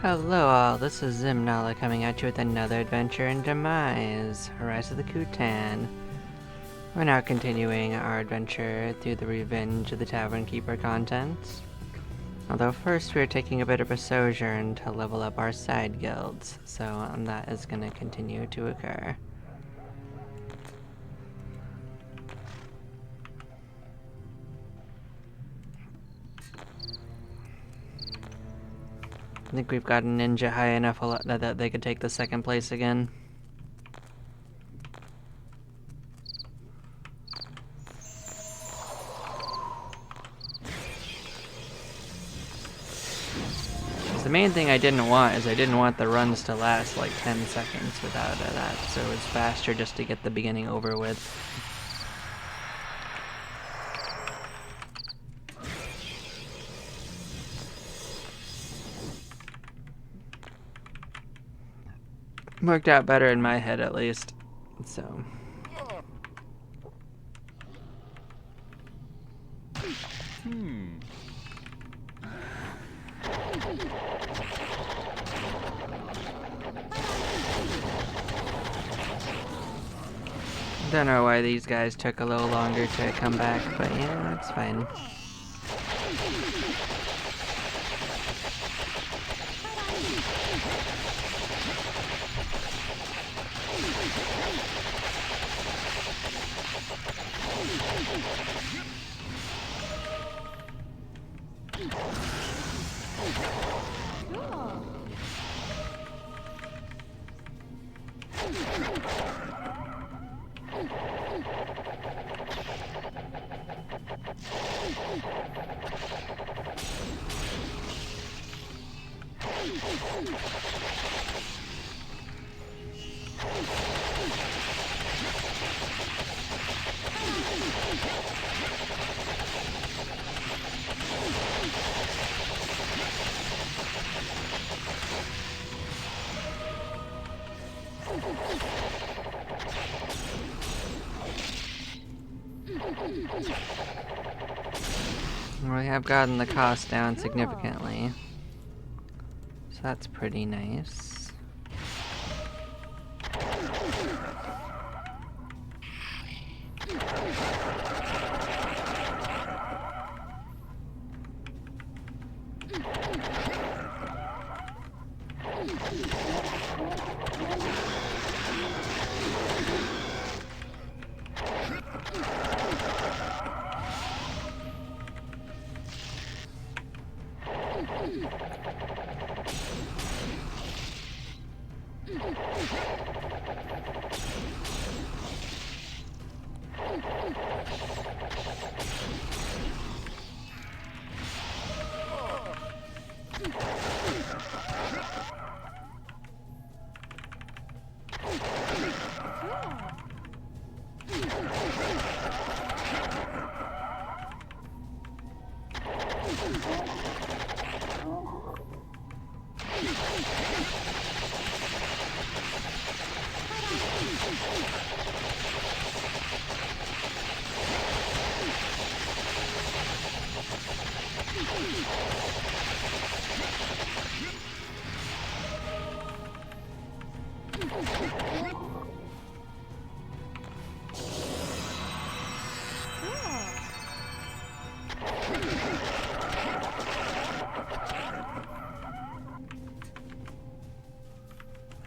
Hello all, this is Zimnala coming at you with another adventure in Demise, Rise of the Kutan. We're now continuing our adventure through the Revenge of the Tavern Keeper content. Although first we're taking a bit of a sojourn to level up our side guilds, so that is going to continue to occur. I think we've got a ninja high enough that they could take the second place again. The main thing I didn't want is I didn't want the runs to last like 10 seconds without that, so it was faster just to get the beginning over with. Worked out better in my head at least, so. Don't know why these guys took a little longer to come back, but yeah, that's fine. We have gotten the cost down significantly, so that's pretty nice.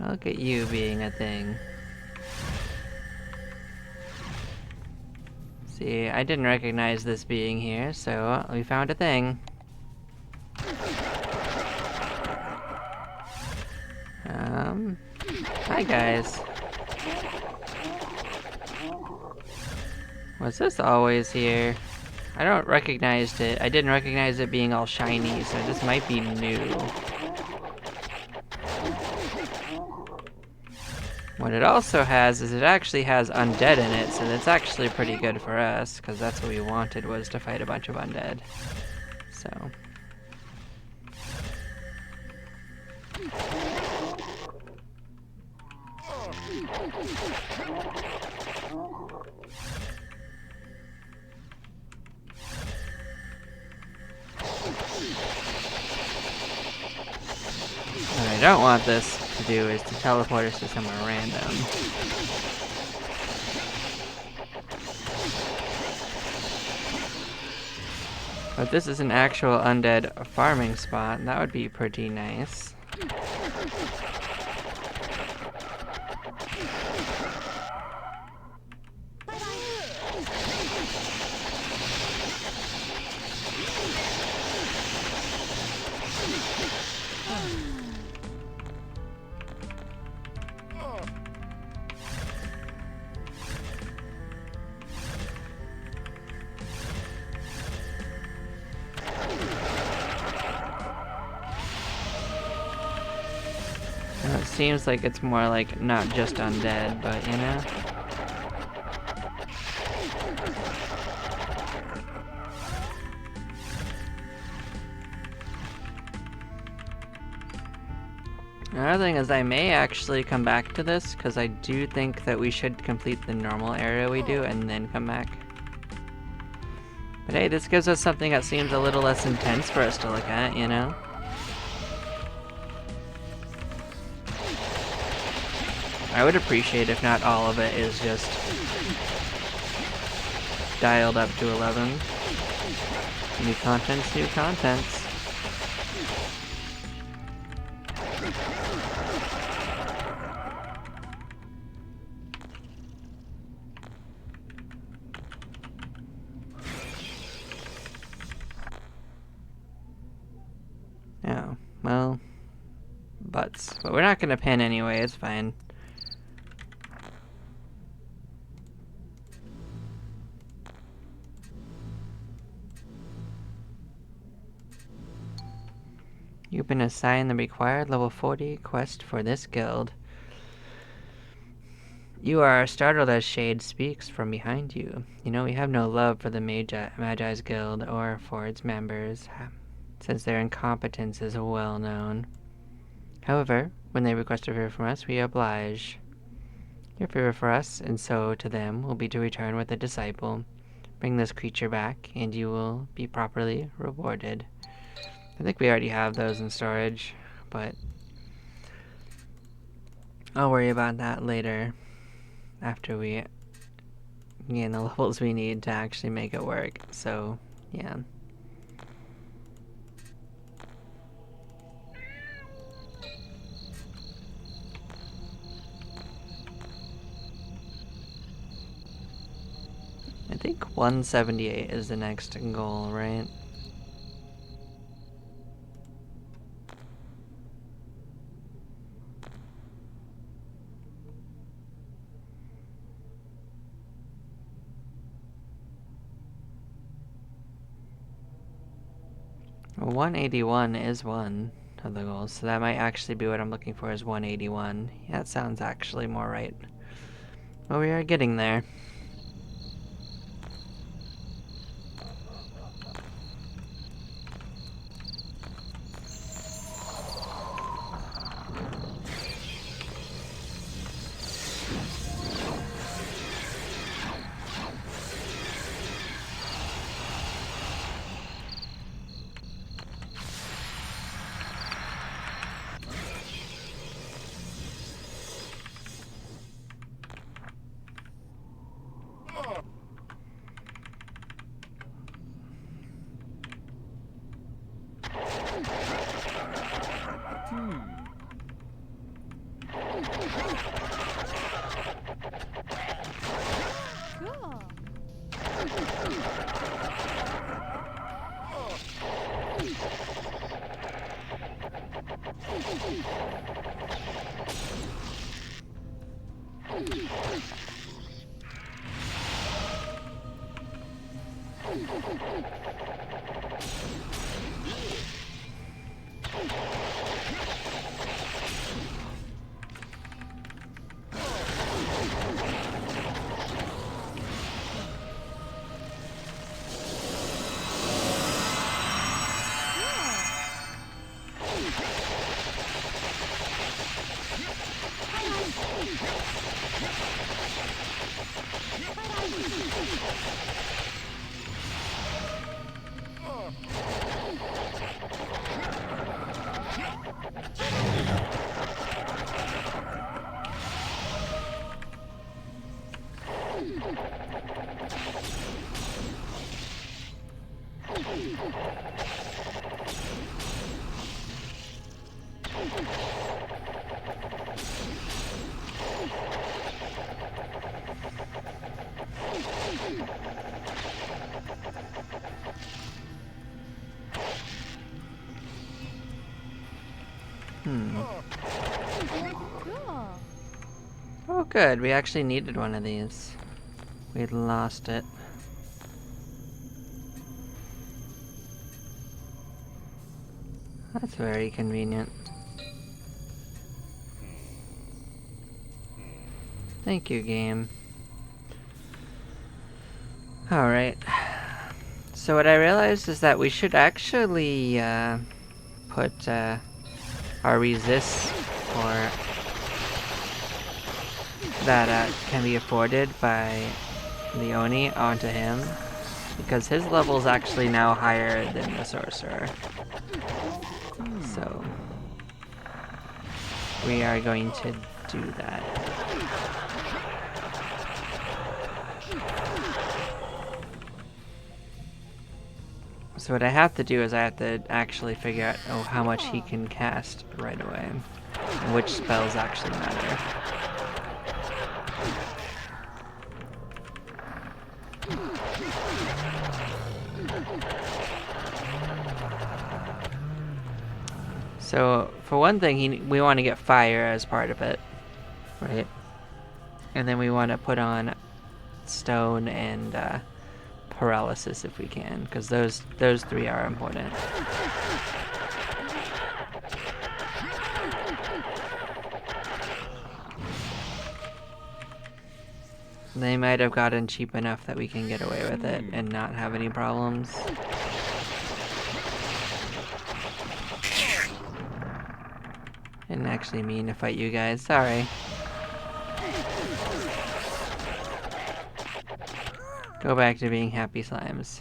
Look at you being a thing. See, I didn't recognize this being here, so we found a thing. Hi guys. Was this always here? I don't recognize it. I didn't recognize it being all shiny, so this might be new. What it also has is it actually has undead in it, so that's actually pretty good for us, because that's what we wanted, was to fight a bunch of undead. So. I don't want this to do is to teleport us to somewhere random. But this is an actual undead farming spot, that would be pretty nice. It seems like it's more like not just undead, but you know. Another thing is I may actually come back to this, because I do think that we should complete the normal area we do and then come back. But hey, this gives us something that seems a little less intense for us to look at, you know? I would appreciate if not all of it is just dialed up to 11. New contents, new contents. Oh, well, butts. But we're not gonna pin anyway, it's fine. You've been assigned the required level 40 quest for this guild. You are startled as Shade speaks from behind you. You know, we have no love for the Magi's Guild or for its members, since their incompetence is well known. However, when they request a favor from us, we oblige. Your favor for us, and so to them, will be to return with a disciple. Bring this creature back, and you will be properly rewarded. I think we already have those in storage, but I'll worry about that later, after we gain the levels we need to actually make it work, so yeah. I think 178 is the next goal, right? Well, 181 is one of the goals, so that might actually be what I'm looking for, is 181. Yeah, that sounds actually more right. Well, we are getting there. Oh good, we actually needed one of these. We'd lost it. That's very convenient. Thank you, game. Alright. So what I realized is that we should actually put our resists for that can be afforded by the Oni onto him, because his level is actually now higher than the sorcerer. So we are going to do that. So what I have to do is I have to actually figure out how much he can cast right away, and which spells actually matter. So for one thing, we want to get fire as part of it, right? And then we want to put on stone and paralysis if we can, because those three are important. They might have gotten cheap enough that we can get away with it and not have any problems. Didn't actually mean to fight you guys, sorry. Go back to being happy slimes.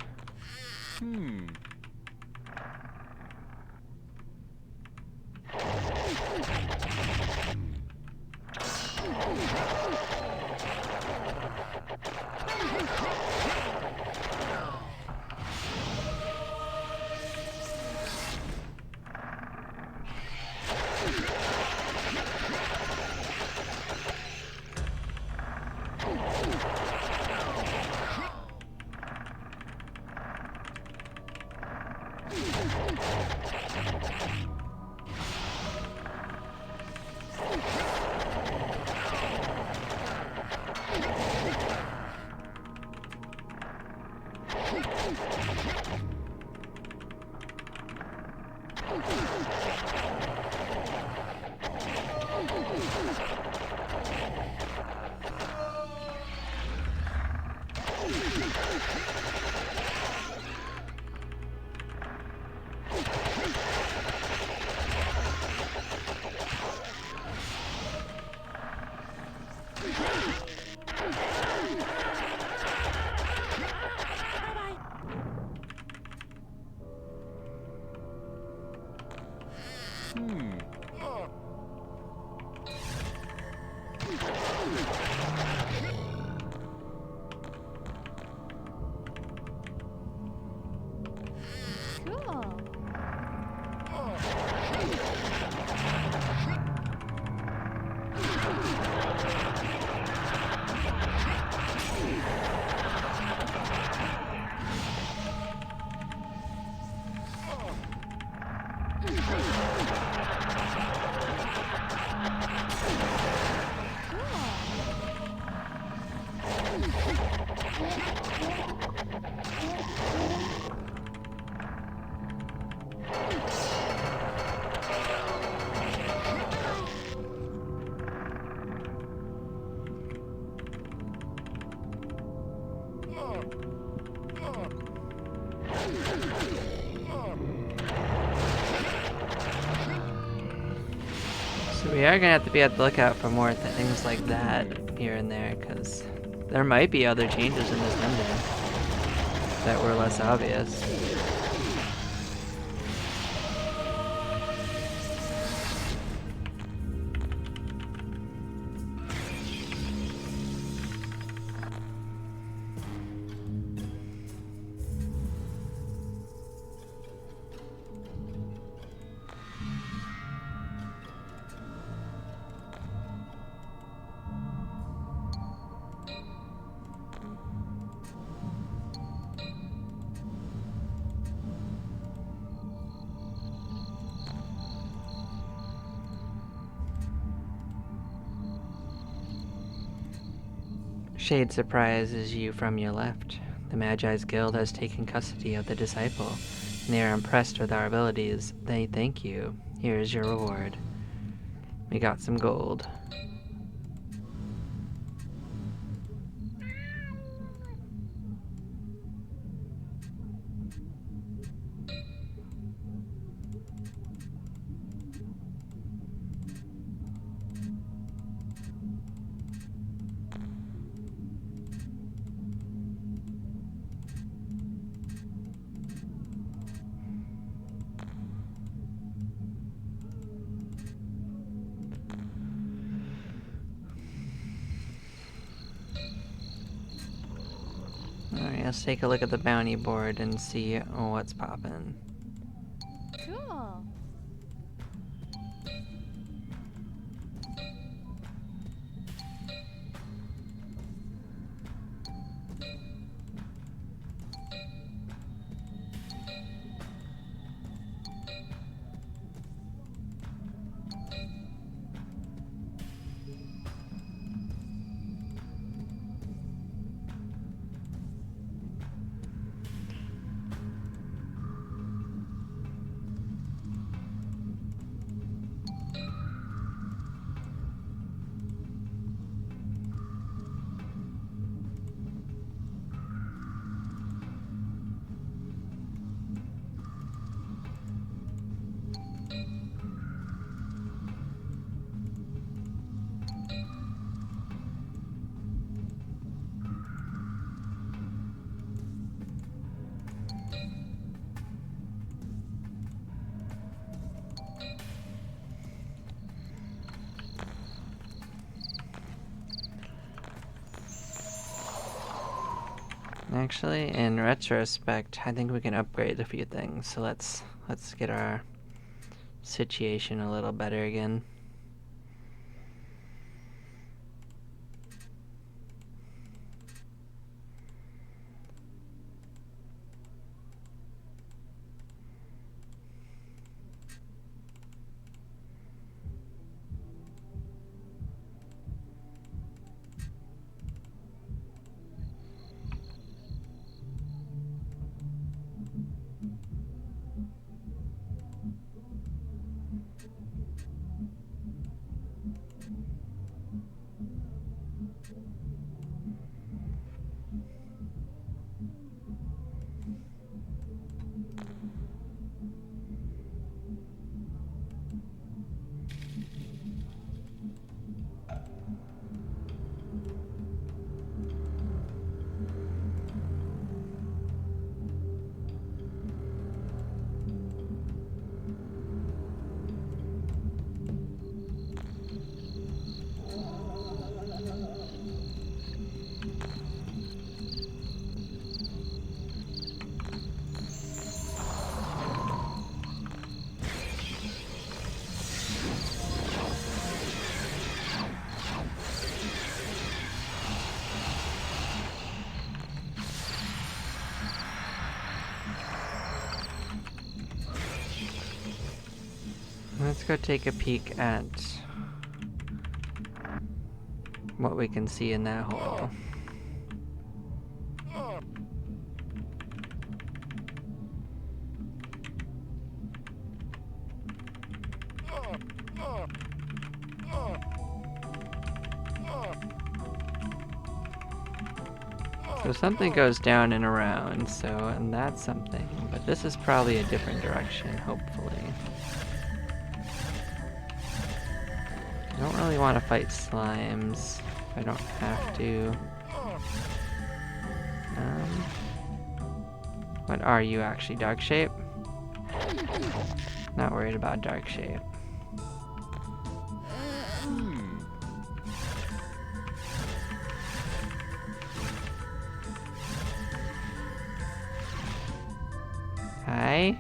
So we are gonna have to be at the lookout for more things like that here and there, because there might be other changes in this dungeon that were less obvious. shade surprises you from your left. The Magi's Guild has taken custody of the disciple, and they are impressed with our abilities. They thank you. Here is your reward. We got some gold. Alright, let's take a look at the bounty board and see what's poppin'. Cool. Actually, in retrospect, I think we can upgrade a few things. So let's get our situation a little better again. Let's go take a peek at what we can see in that hole. So something goes down and around, and that's something. But this is probably a different direction, hopefully. I don't really want to fight slimes if I don't have to. What are you actually? Dark shape? Not worried about dark shape. Hi?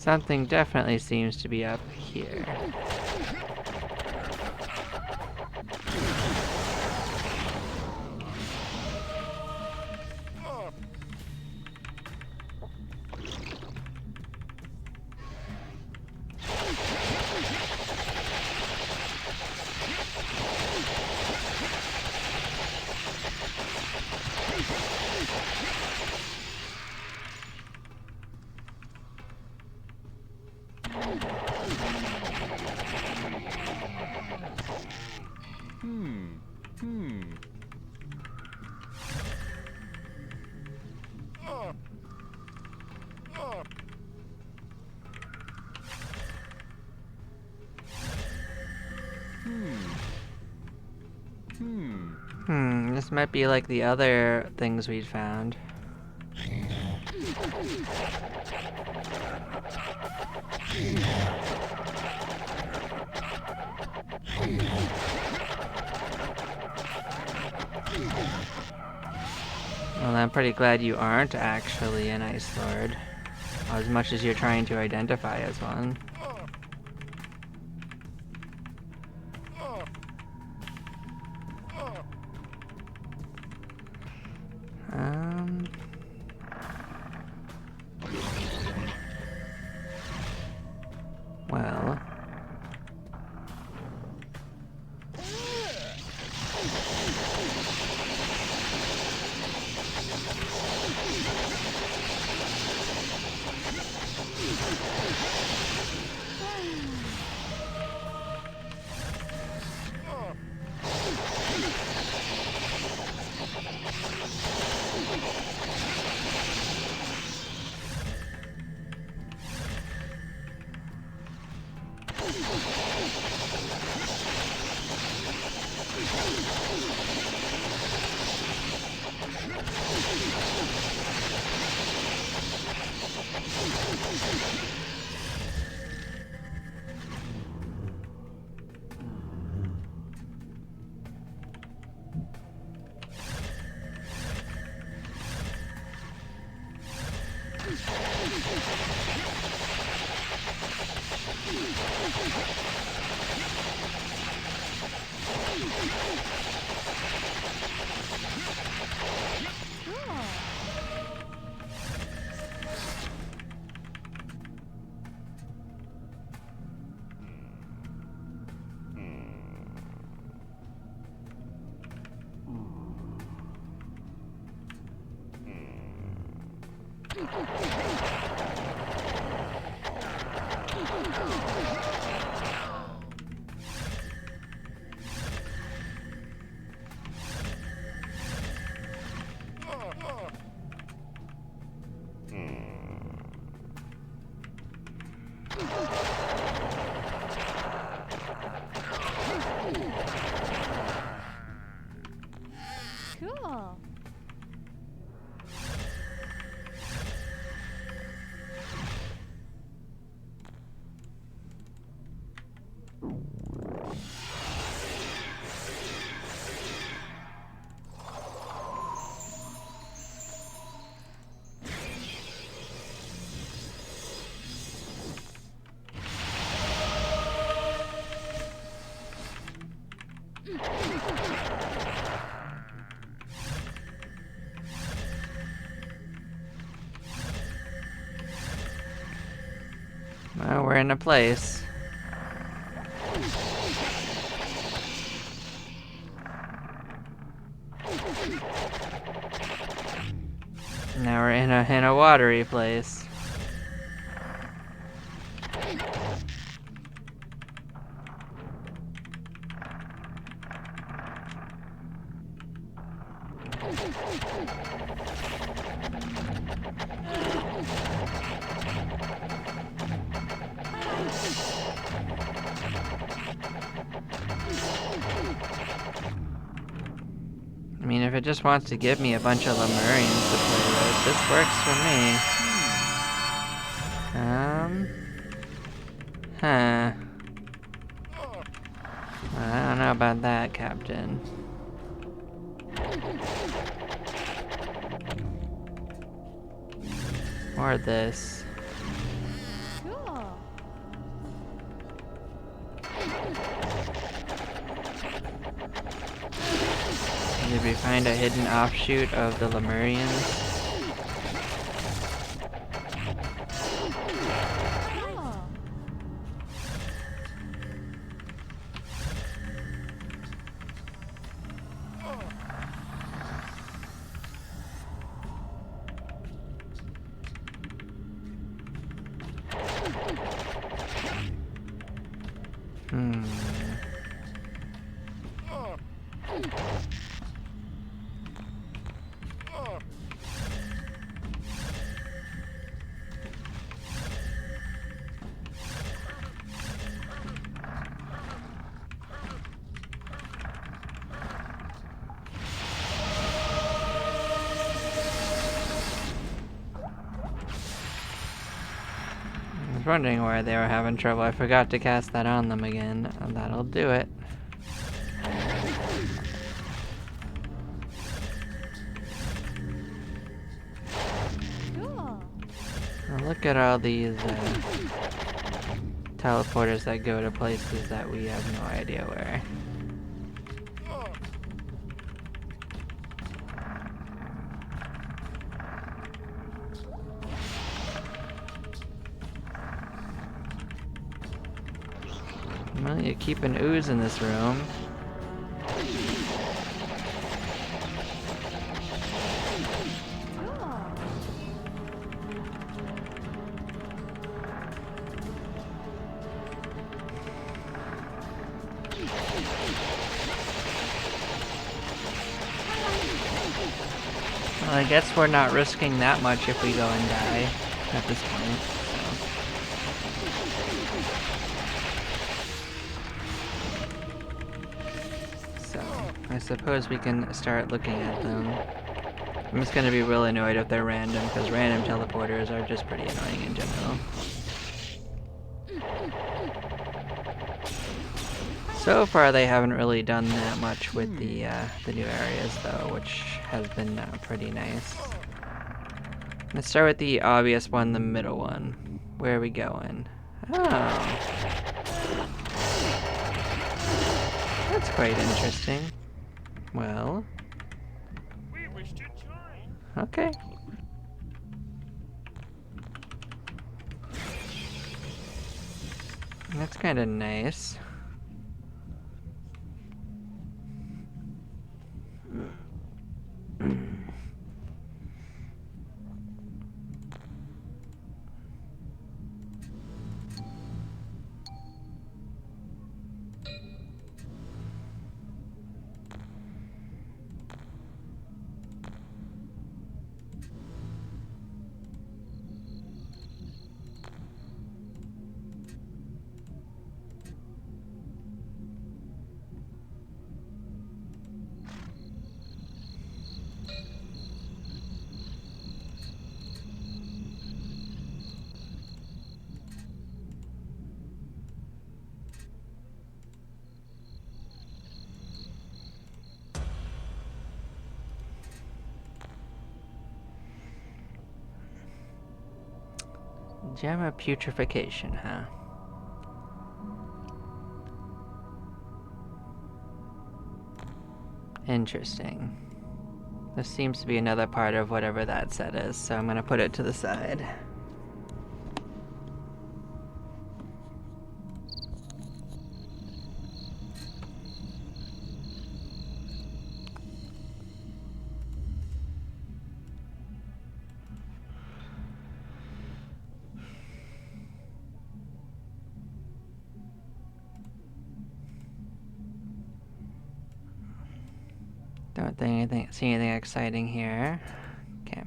Something definitely seems to be up here. This might be like the other things we'd found. Well, I'm pretty glad you aren't actually an Ice Lord, as much as you're trying to identify as one. Well... Cool. Well, we're in a place. Now we're in a watery place. I mean, if it just wants to give me a bunch of Lemurians to play with, this works for me. Huh. I don't know about that, Captain. Or this. Cool. kind of hidden offshoot of the Lemurians. Cool. Hmm. I was wondering why they were having trouble. I forgot to cast that on them again, and that'll do it. Cool. Now look at all these teleporters that go to places that we have no idea where. Well, you keep an ooze in this room. Cool. Well, I guess we're not risking that much if we go and die at this point. So I suppose we can start looking at them. I'm just gonna be real annoyed if they're random, because random teleporters are just pretty annoying in general. So far, they haven't really done that much with the new areas, though, which has been pretty nice. Let's start with the obvious one, the middle one. Where are we going? Oh. That's quite interesting. Well. We wish to join. Okay. That's kind of nice. Gem of putrefaction, huh? Interesting. This seems to be another part of whatever that set is, so I'm gonna put it to the side. Don't see anything exciting here. Okay.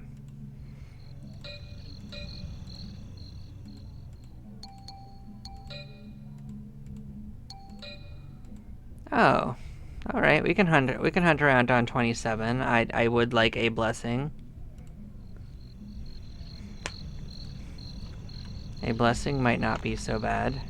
Oh, all right. We can hunt. We can hunt around on 27. I would like a blessing. A blessing might not be so bad.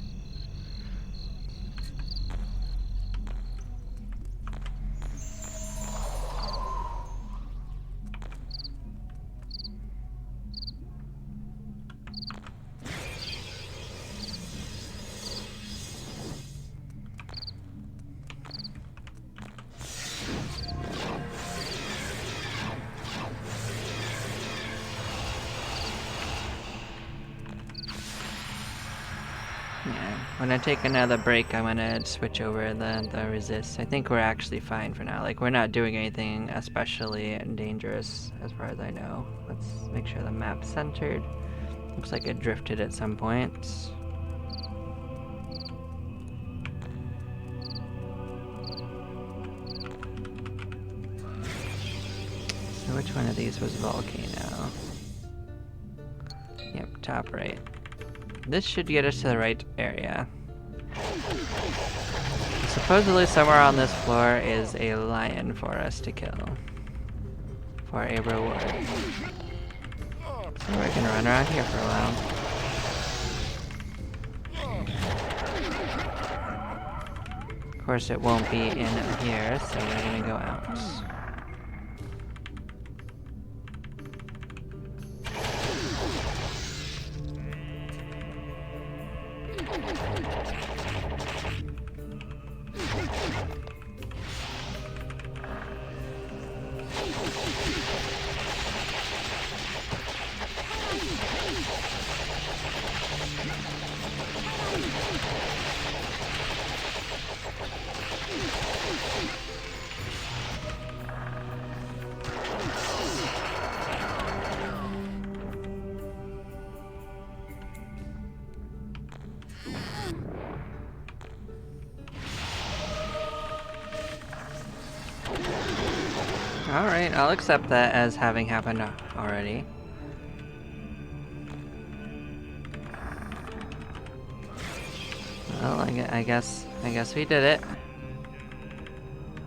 when I take another break, I'm gonna switch over the resist. I think we're actually fine for now. Like, we're not doing anything especially dangerous as far as I know. Let's make sure the map's centered. Looks like it drifted at some point. So which one of these was volcano? Yep, top right. This should get us to the right area. Supposedly somewhere on this floor is a lion for us to kill. For a reward. So we're gonna run around here for a while. Of course it won't be in here, so we're gonna go out. Alright, I'll accept that as having happened already. Well, I guess we did it.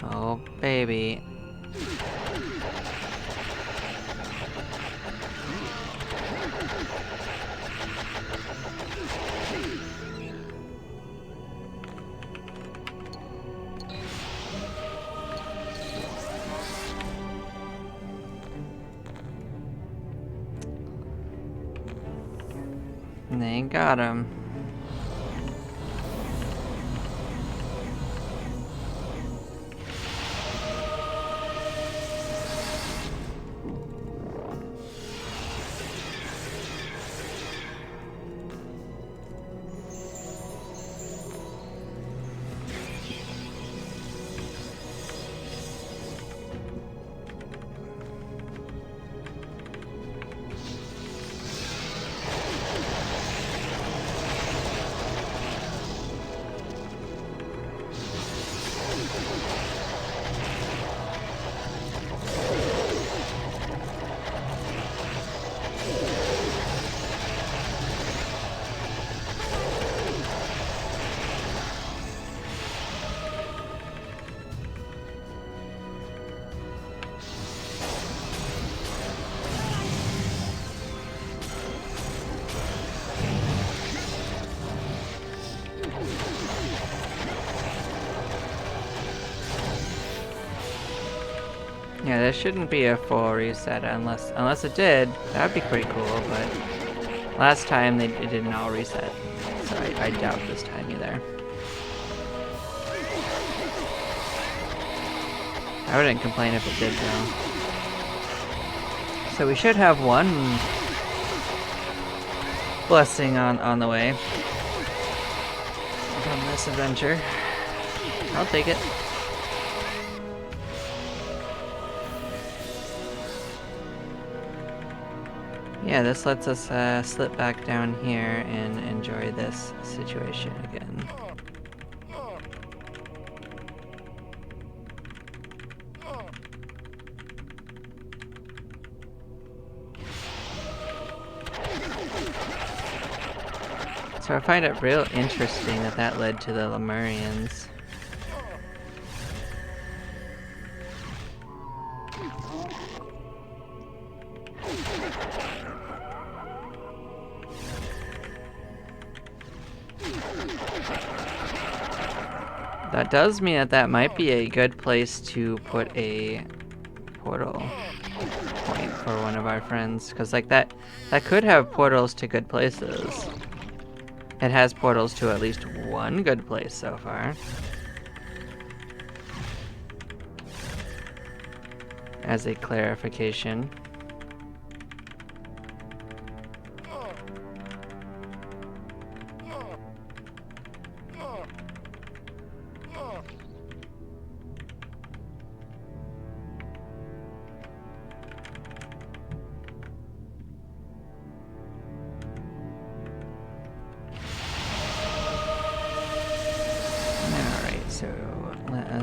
Oh, baby. They got him. Yeah, this shouldn't be a full reset unless it did. That would be pretty cool, but last time it didn't all reset. So I doubt this time either. I wouldn't complain if it did though. So we should have one blessing on the way from this adventure. I'll take it. Yeah, this lets us slip back down here and enjoy this situation again. So I find it real interesting that led to the Lemurians. That does mean that might be a good place to put a portal point for one of our friends, because like that could have portals to good places. It has portals to at least one good place so far. As a clarification.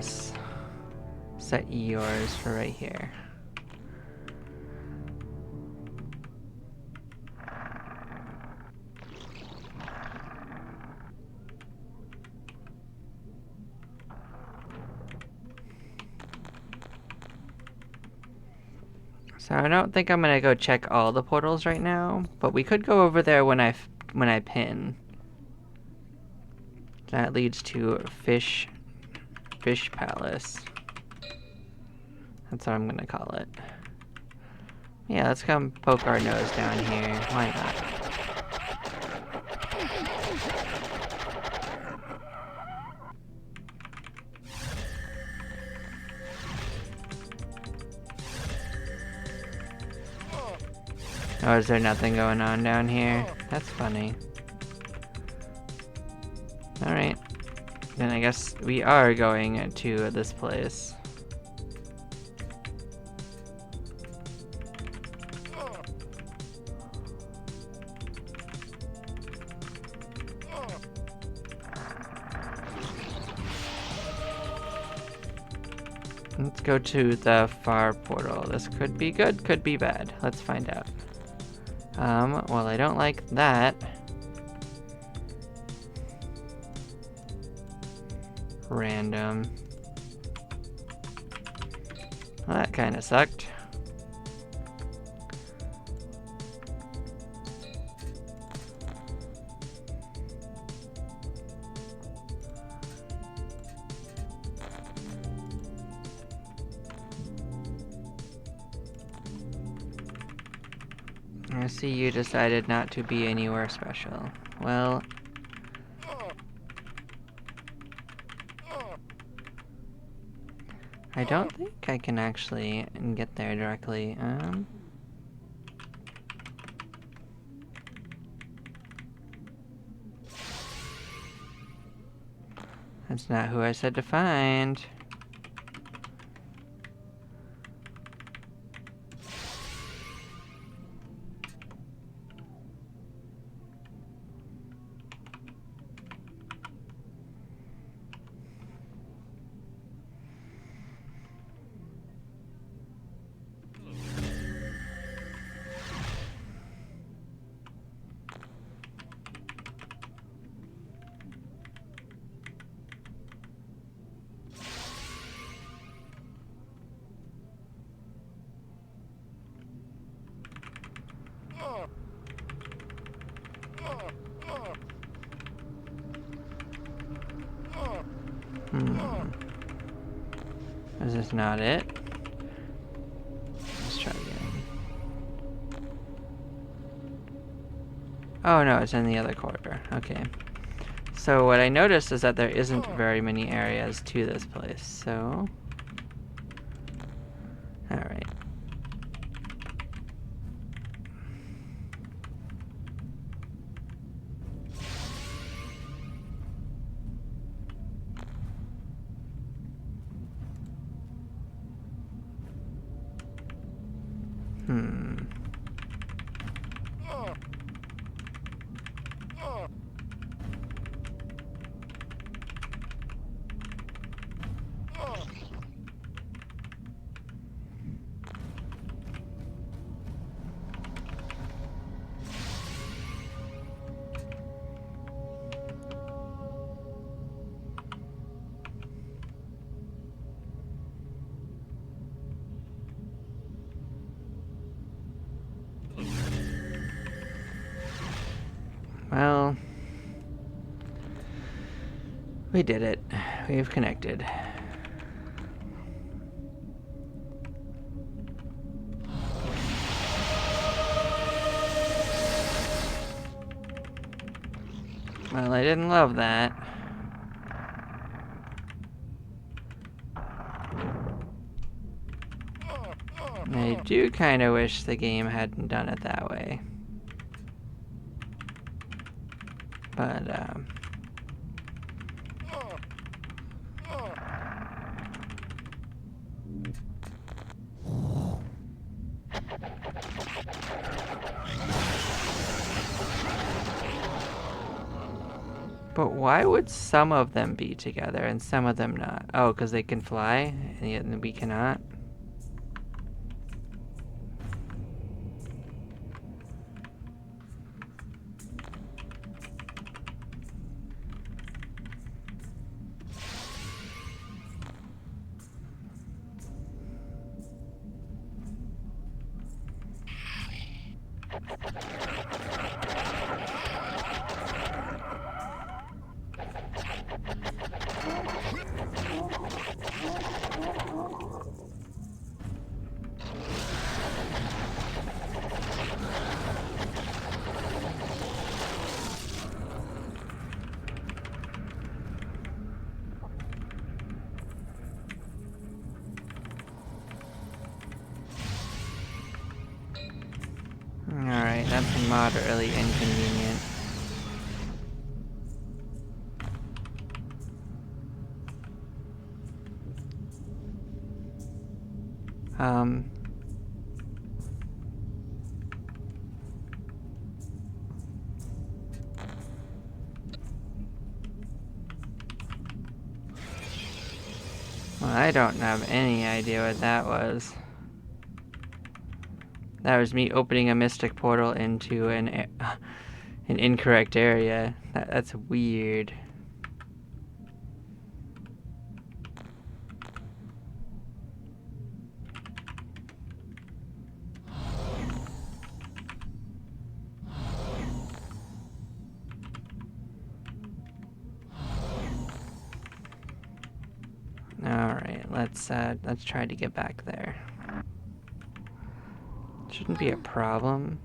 let's set yours for right here. So I don't think I'm gonna go check all the portals right now, but we could go over there when I pin. That leads to Fish Palace. That's what I'm gonna call it. Yeah, let's come poke our nose down here. Why not? Oh, is there nothing going on down here? That's funny. Alright. Then I guess we are going to this place. Let's go to the far portal. This could be good, could be bad. Let's find out. Well, I don't like that. Random. Well, that kind of sucked. I see you decided not to be anywhere special. Well, I don't think I can actually get there directly. That's not who I said to find. Is this not it? Let's try again. Oh no, it's in the other corridor. Okay. So what I noticed is that there isn't very many areas to this place, so... Alright. Well, we did it. We've connected. Well, I didn't love that. I do kind of wish the game hadn't done it that way. But, But why would some of them be together and some of them not? Oh, because they can fly and yet we cannot? Alright, that's moderately inconvenient. Well, I don't have any idea what that was. That was me opening a mystic portal into an incorrect area. That's weird. Alright, let's try to get back there. Shouldn't be a problem.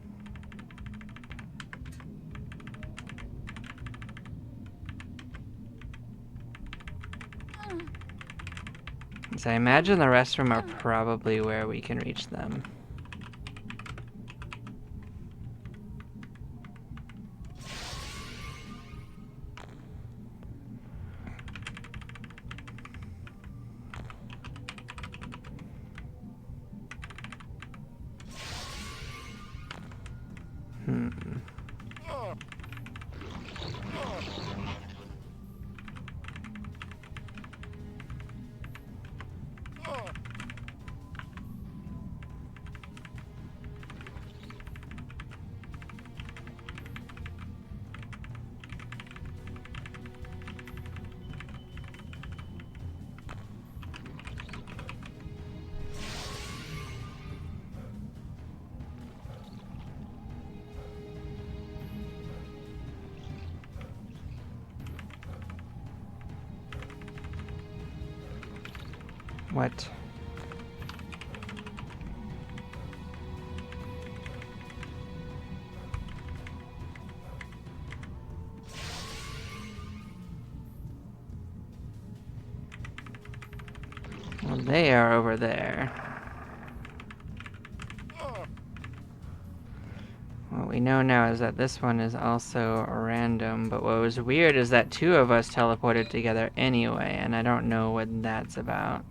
So I imagine the rest of them are probably where we can reach them. What? Well, they are over there. What we know now is that this one is also random, but what was weird is that two of us teleported together anyway, and I don't know what that's about.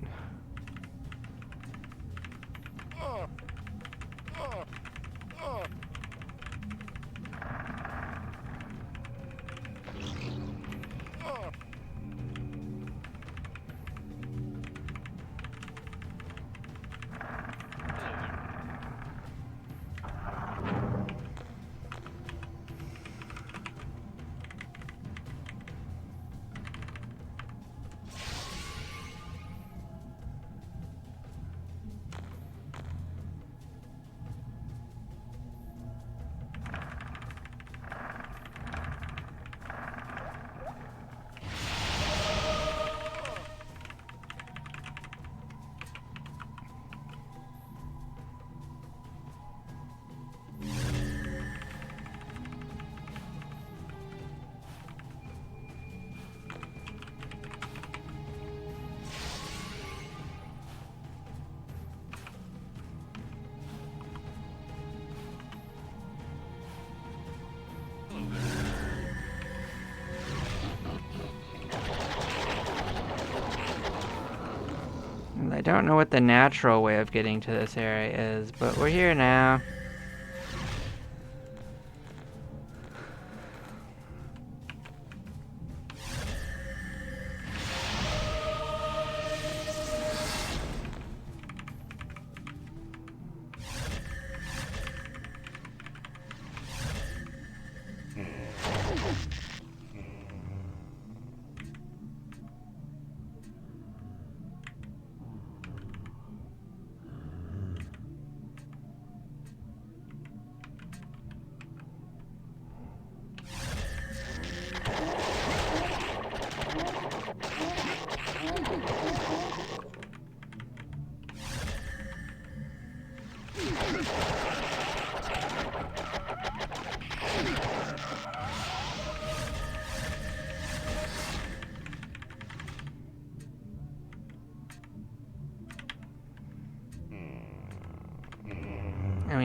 I don't know what the natural way of getting to this area is, but we're here now.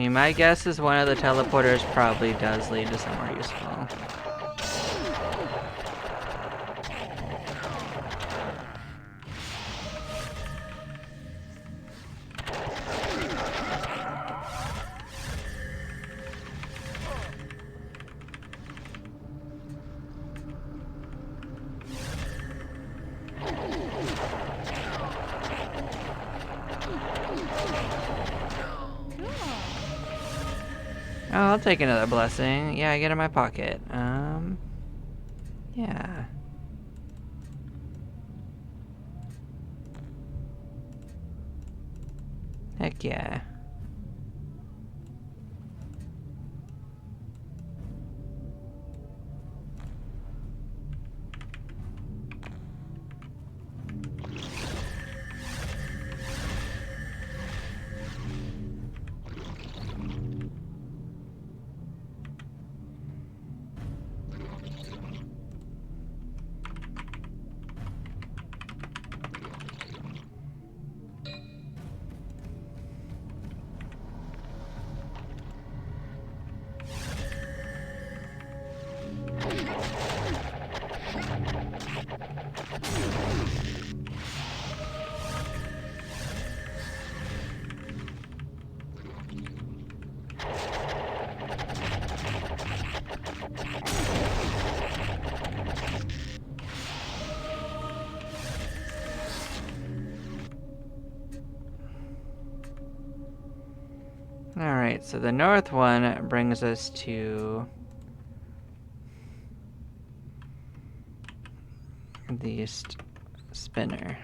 mean, my guess is one of the teleporters probably does lead to somewhere useful. Oh, I'll take another blessing. Yeah, I get in my pocket. Yeah. Heck yeah. Alright, so the north one brings us to the east spinner.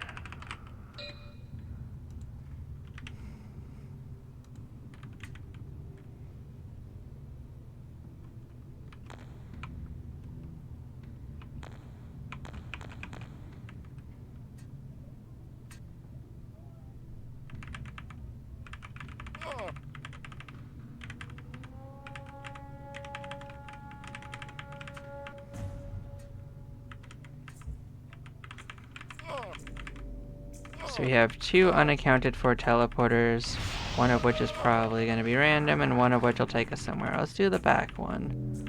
So we have 2 unaccounted for teleporters, one of which is probably going to be random, and one of which will take us somewhere. Let's do the back one.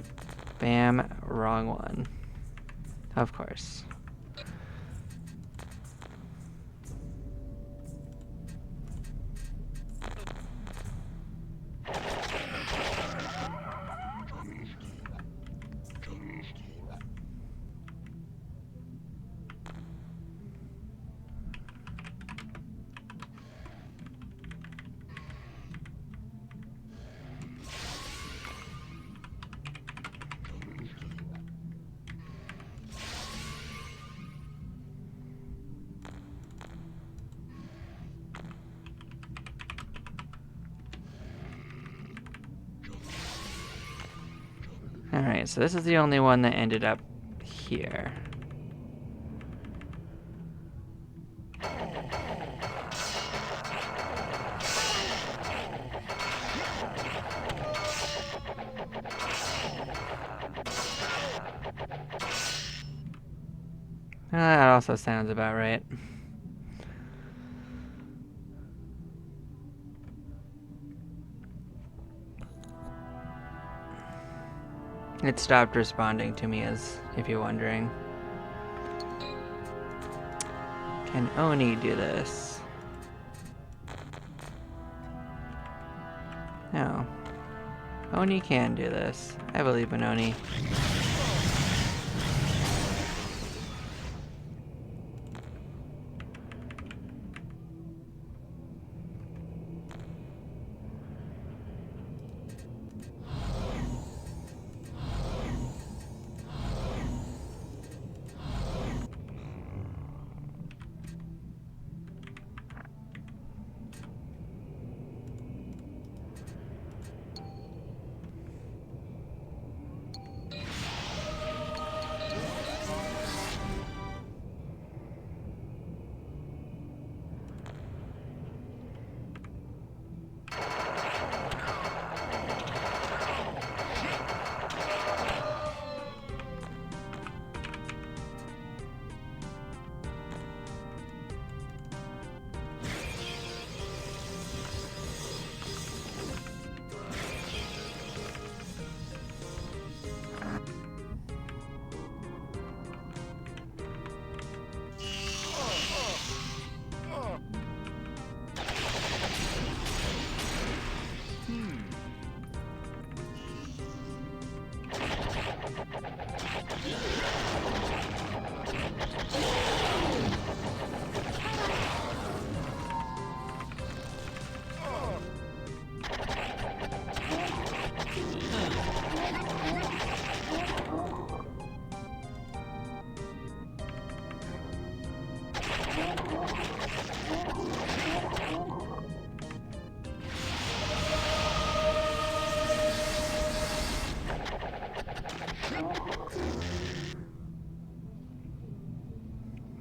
Bam, wrong one. Of course. Alright, so this is the only one that ended up here. That also sounds about right. It stopped responding to me, as if you're wondering. Can Oni do this? No. Oni can do this. I believe in Oni.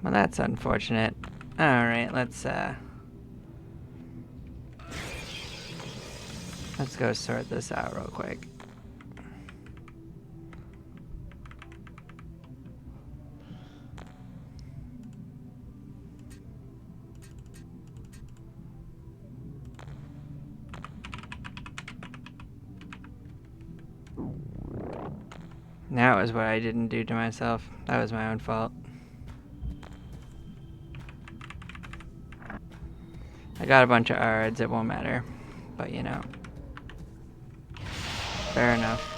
Well, that's unfortunate. Alright, let's go sort this out real quick. That was what I didn't do to myself. That was my own fault. I got a bunch of ARDs, it won't matter. But you know. Fair enough.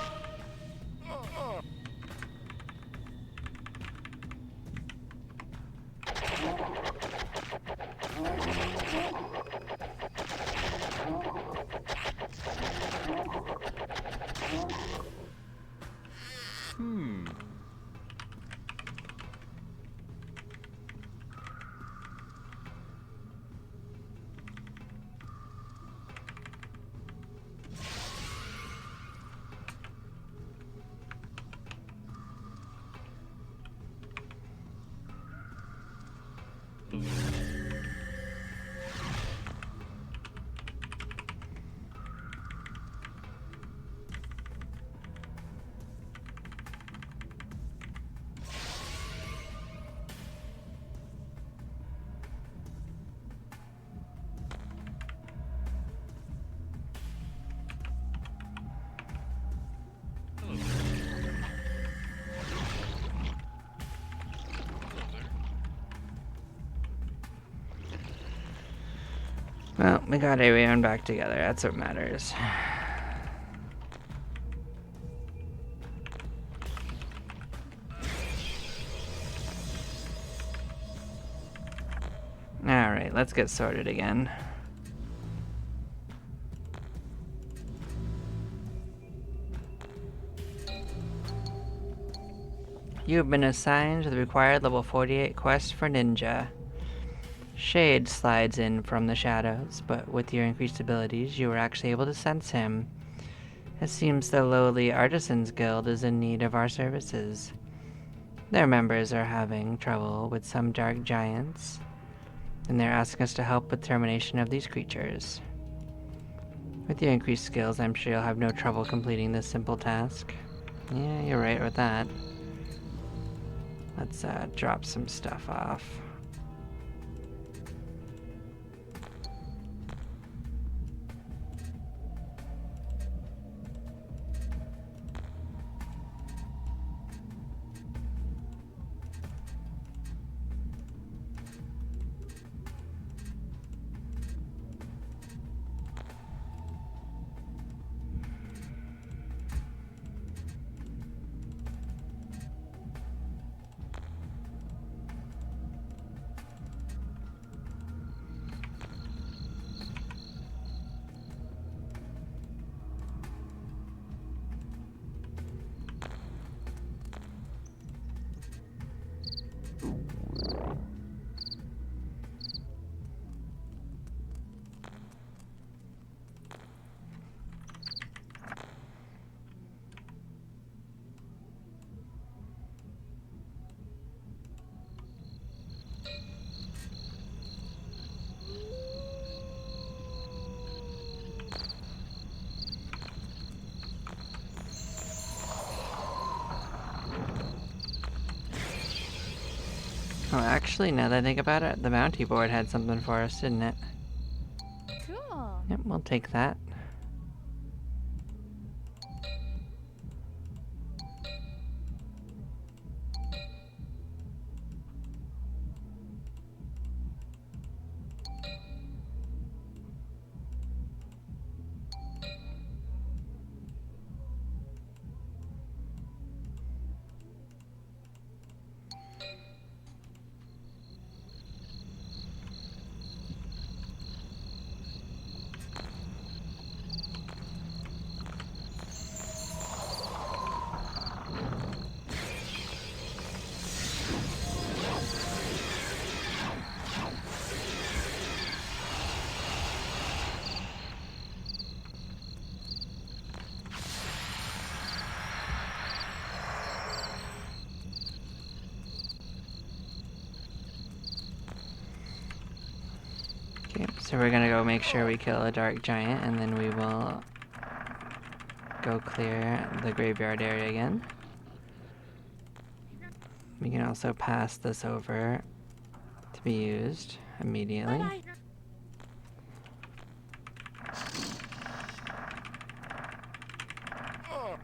Well, we got everyone back together. That's what matters. Alright, let's get sorted again. You have been assigned to the required level 48 quest for Ninja. Shade slides in from the shadows, but with your increased abilities, you are actually able to sense him. It seems the lowly Artisans Guild is in need of our services. Their members are having trouble with some dark giants, and they're asking us to help with termination of these creatures. With your increased skills, I'm sure you'll have no trouble completing this simple task. Yeah, you're right with that. Let's drop some stuff off. Oh, actually, now that I think about it, the bounty board had something for us, didn't it? Cool. Yep, we'll take that. So we're gonna go make sure we kill a dark giant, and then we will go clear the graveyard area again. We can also pass this over to be used immediately. Bye-bye. Cool.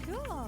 Cool. Cool.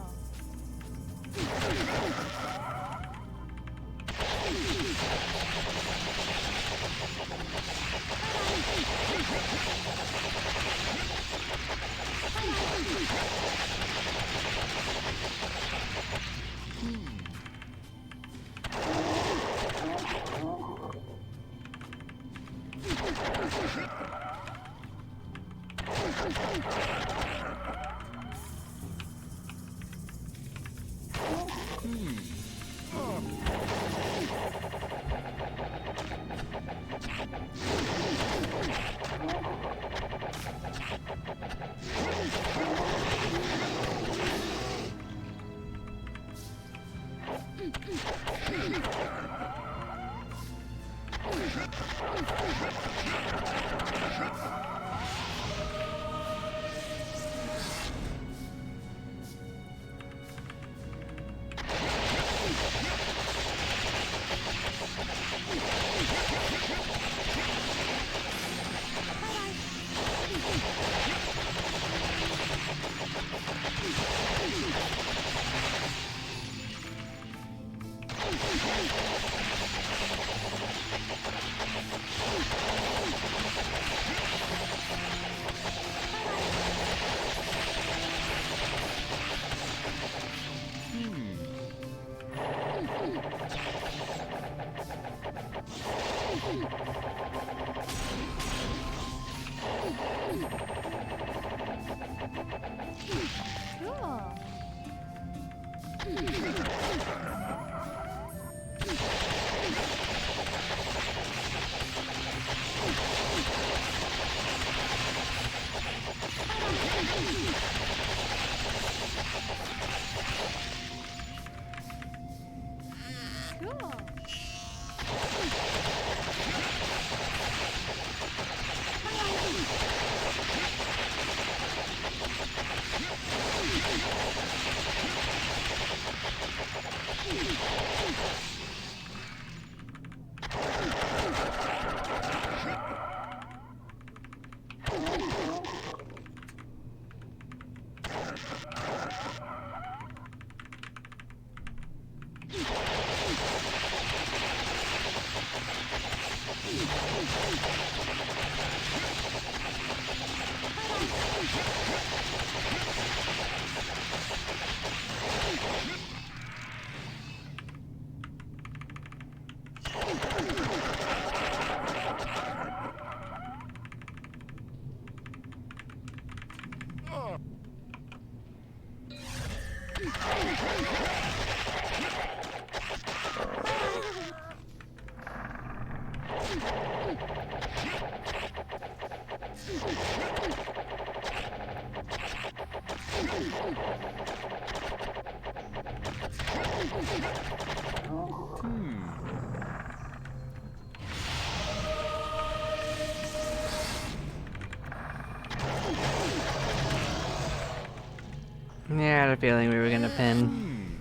Yeah, I had a feeling we were gonna pin.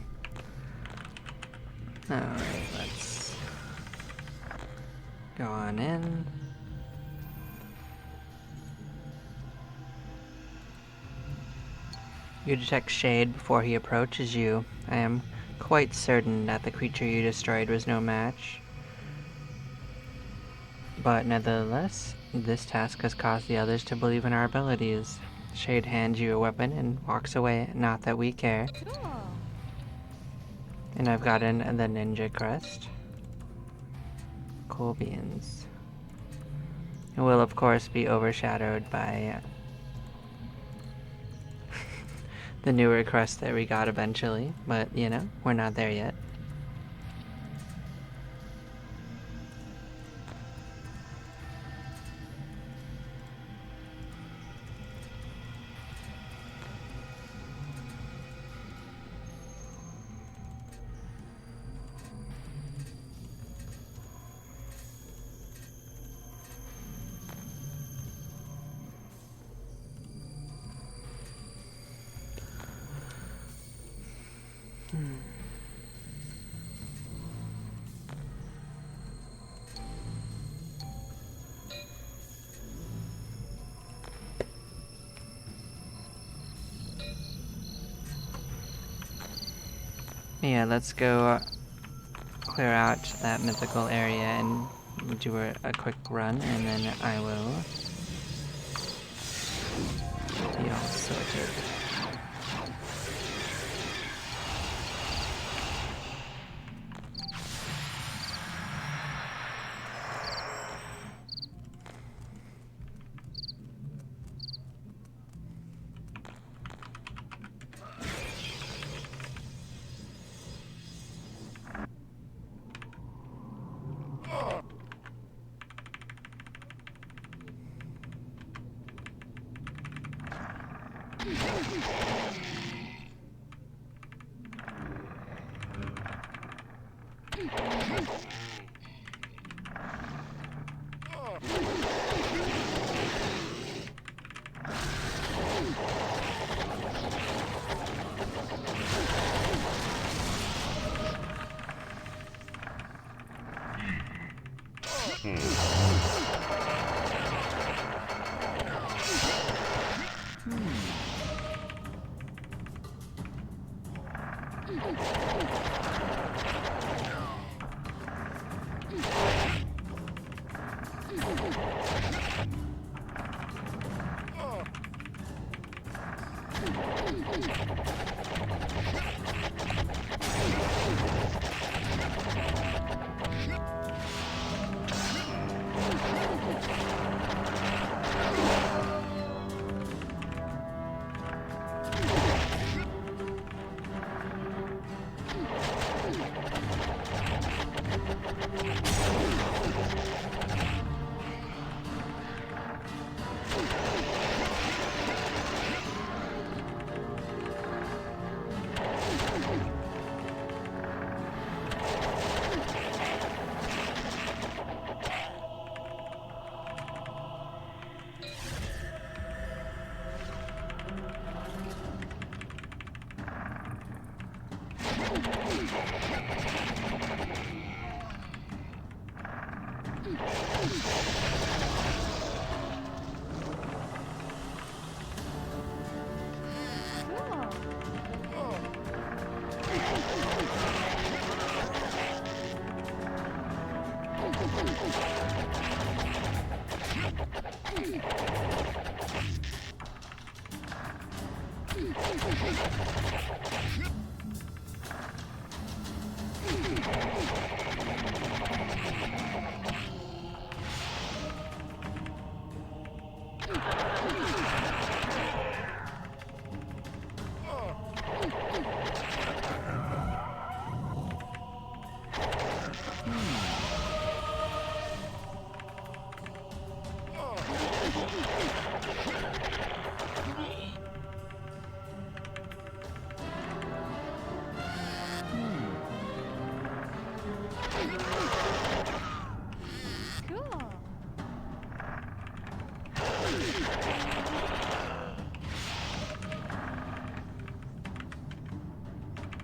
Alright, let's go on in. You detect Shade before he approaches you. I am quite certain that the creature you destroyed was no match. But nevertheless, this task has caused the others to believe in our abilities. Shade hands you a weapon and walks away, not that we care. Cool. And I've gotten the ninja crest. Cool beans. It will of course be overshadowed by the newer crest that we got eventually, but you know, we're not there yet. Yeah, let's go clear out that mythical area and do a quick run, and then I will be all sorted.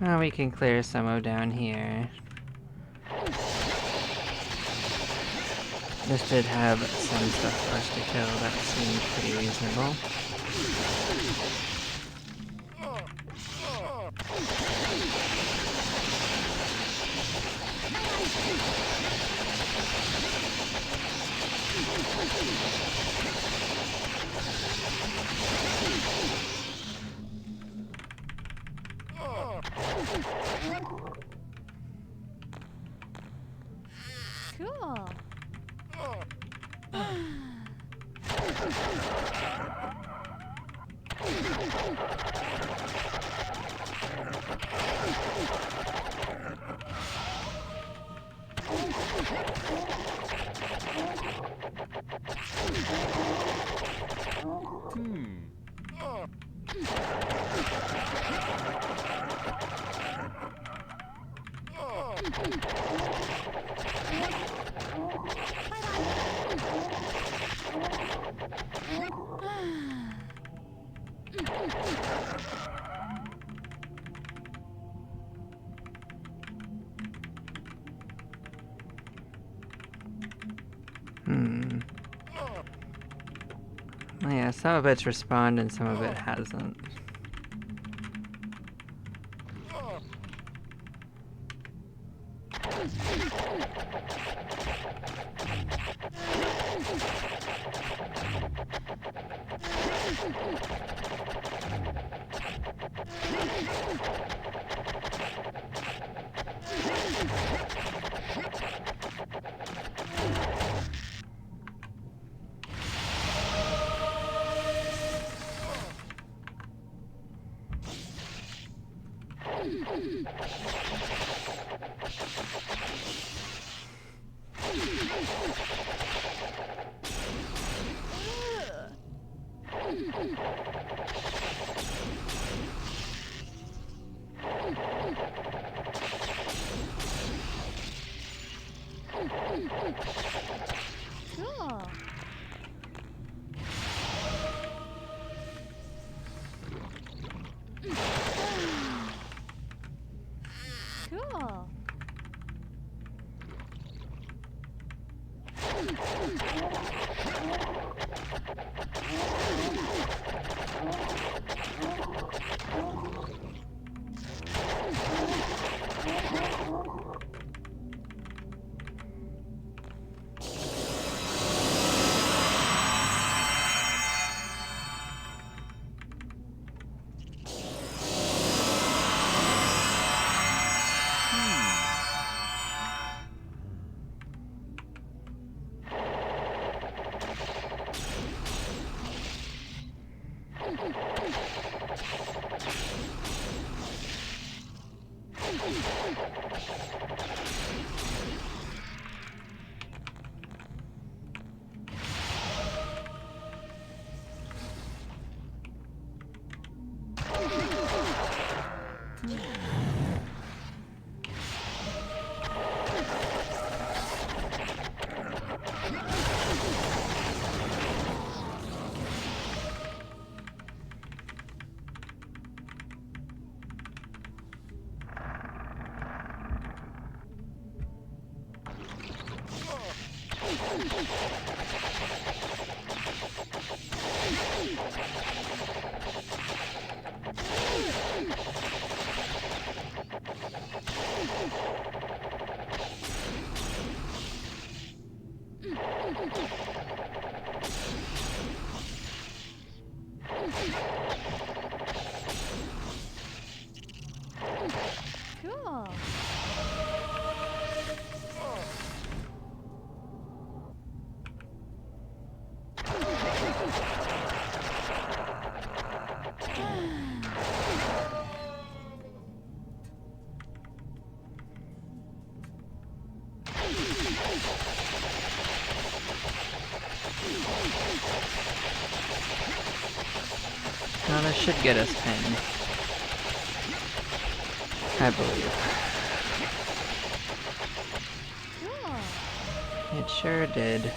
Well, we can clear some of down here. This did have some stuff for us to kill that seemed pretty reasonable. Cool. Well, yeah, some of it's respawned and some of it hasn't. Cool. Cool. Cool. Now this should get us pinned. I believe. Cool. It sure did.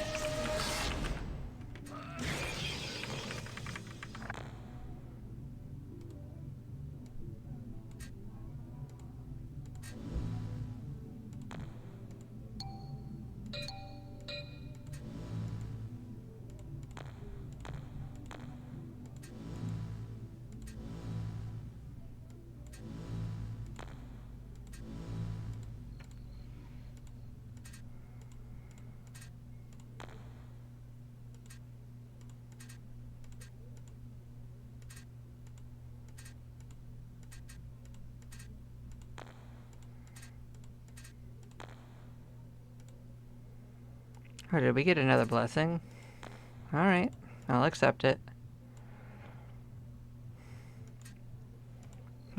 Oh, did we get another blessing? Alright, I'll accept it.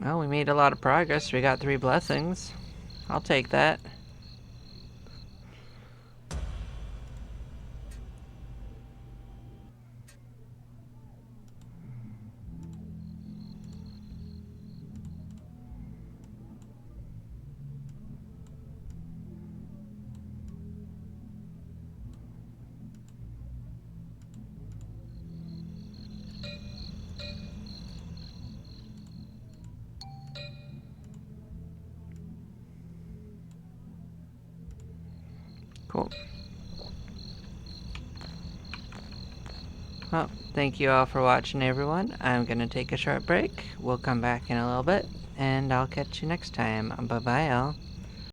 Well, we made a lot of progress. We got 3 blessings. I'll take that. Cool. Well, thank you all for watching, everyone. I'm gonna take a short break. We'll come back in a little bit, and I'll catch you next time. Bye-bye, all.